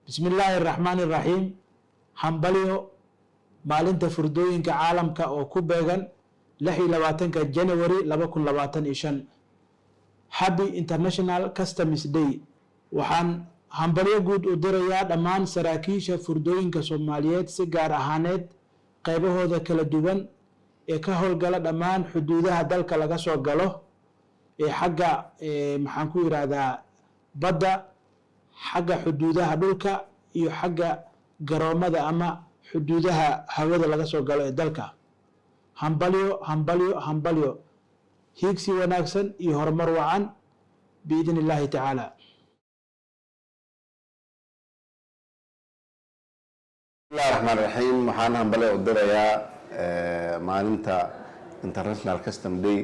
bismillaahi raxmaani raxiim. hambalyo maalinta furdooyinka caalamka oo ku beegan 26 January 2025. Happy International Customs Day. waxaan hambalyo guud u dirayaa dhammaan saraakiisha furdooyinka Soomaaliyeed si gaar ahaaneed qaybahooda kala duwan ee ka howlgala dhammaan xuduudaha dalka laga soo galo ee xagga maxaan ku yiraahdaa badda, xagga xuduudaha dhulka iyo xagga garoomada ama xuduudaha hawada laga soo galo ee dalka. hambalyo hiigsi wanaagsan iyo horumar wacan biidin illaahi tacaala. bismillahi raxmaani raxiim. waxaan hambalyo u dirayaa maalinta International Custom Day,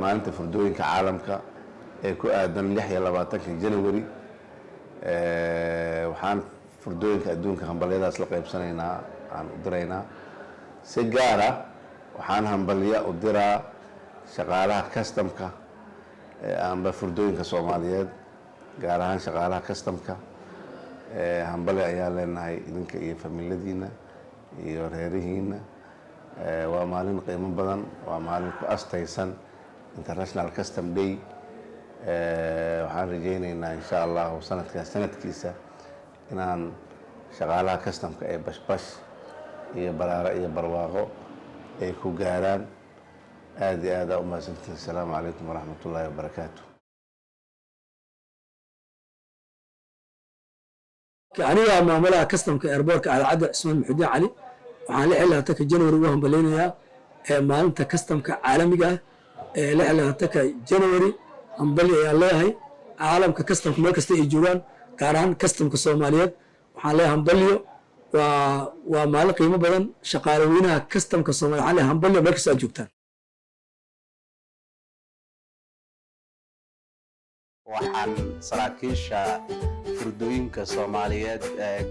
maalinta furdooyinka caalamka ee ku aadan 26 January. waxaan furdooyinka adduunka hambalyadaas la qaybsanaynaa, aan u diraynaa. si gaar ah waxaan hambalyo u diraa shaqaalaha customka amba furdooyinka Soomaaliyeed, gaar ahaan shaqaalaha customka. hambalyo ayaa leenahay idinka iyo familiyadiina iyo reerihiina. waa maalin qiimo badan, waa maalin ku astaysan International Custom Day. waxaan rajaynaynaa insha Allah sanadkiisa inaan shaqaalaha customka ee bashbash iyo baraaro iyo barwaaqo ay ku gaaraan. aad iyo aad u mahadsantihiin. Assalaamu calaykum waraxmatullaahi wabarakaatuh. aniga maamulaha customka airportka Alcada Cismaan Maxudiin Cali. waxaan 26 January ugu hambaleynayaa maalinta customka caalamiga ah ee 26 January. hambalyo ayaan leeyahay caalamka customka meel kasta ay joogaan, gaar ahaan customka Soomaaliyeed. waxaan leeyahay hambalyo, waa maalin qiimo badan. shaqaalaweynaha customka Soomaaliyeed waxaan leeyahay hambalyo meel kasta aad joogtaan. waxaan saraakiisha furdooyinka Soomaaliyeed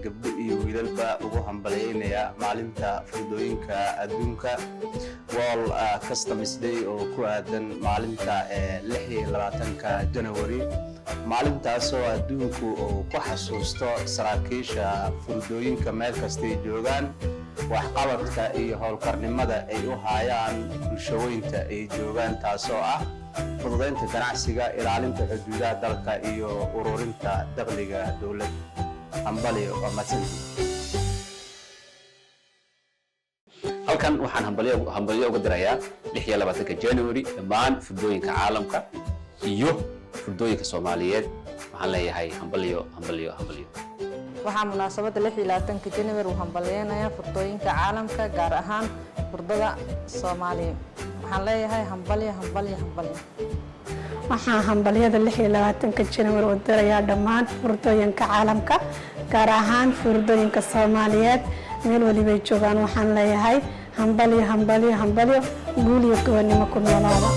gabdho iyo wiilalba ugu hambaleynayaa maalinta furdooyinka adduunka World Customs Day oo ku aadan maalinta 26 January. maalintaas oo adduunku uu ku xasuusto saraakiisha furdooyinka meel kasta ay joogaan, waxqabadka iyo howlkarnimada ay u hayaan bulshooyinka ay joogaan, taasoo ah fududeynta ganacsiga, ilaalinta xuduudaha dalka iyo ururinta dakhliga dowladda. hambalyo waa mahadsantihiin. halkan waxaan hambalyo uga dirayaa 26 January dhammaan furdooyinka caalamka iyo furdooyinka Soomaaliyeed. waxaan leeyahay hambalyo. waxaa munaasabada 26 January uu hambalyeynaya furdooyinka caalamka, gaar ahaan furdada Soomaaliya. waxaan leeyahay hambalyo. waxaan hambalyada 26 January u dirayaa dhammaan furdooyinka caalamka, gaar ahaan furdooyinka Soomaaliyeed meel waliba ay joogaan. waxaan leeyahay hambalyo, guul iyo gobonimo ku noolaada.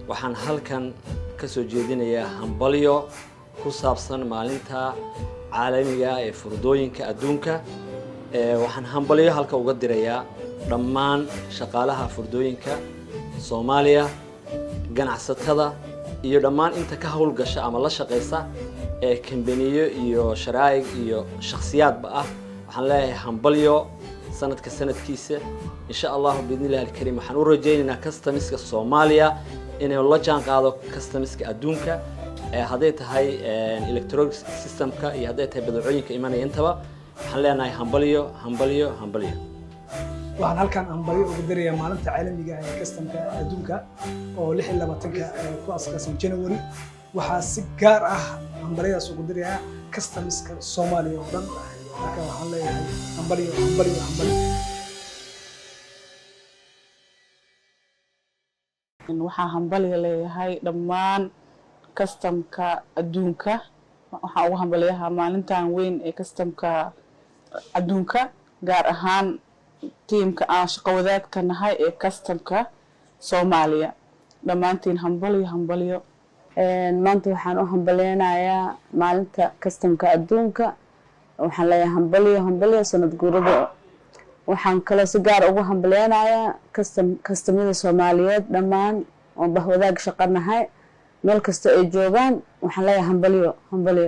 waxaan halkan ka soo jeedinayaa hambalyo ku saabsan maalinta caalamiga ah ee furdooyinka adduunka. waxaan hambalyo halka uga dirayaa dhammaan shaqaalaha furdooyinka Soomaaliya, ganacsatada iyo dhammaan inta ka howlgasha ama la shaqeysa ee kambaniyo iyo sharaa'ig iyo shakhsiyaadba ah. waxaan leeyahay hambalyo sanadkiisa insha Allah biidnillahi alkariim. waxaan u rajaynaynaa customiska Soomaaliya inuu la jaan qaado customiska adduunka, hadday tahay electronic systemka iyo hadday tahay badeecooyinka imanaya intaba. waxaan leenahay hambalyo. waxaan halkan hambalyo ugu dirayaa maalinta caalamiga ah ee customka adduunka oo 26 ku aasaasan January. waxaa si gaar ah hambalyadaas ugu dirayaa customiska Soomaaliya oo dhan. marka waxaan leeyahay hambalyo. waxaan hambalyo leeyahay dhammaan customka adduunka. waxaan ugu hambalyaha maalintan weyn ee customka adduunka, gaar ahaan tiimka aan shaqo wadaagka nahay ee customka Soomaaliya. dhammaantiin hambalyo. maanta waxaan u hambaleynayaa maalinta customka adduunka. waxaan leeyahay hambalyo sanad guurada. waxaan kale si gaar ugu hambaleynayaa customyada Soomaaliyeed dhammaan oo bahwadaag shaqo nahay. meel kasta ay joogaan waxaan leeyahay hambalyo hambalyo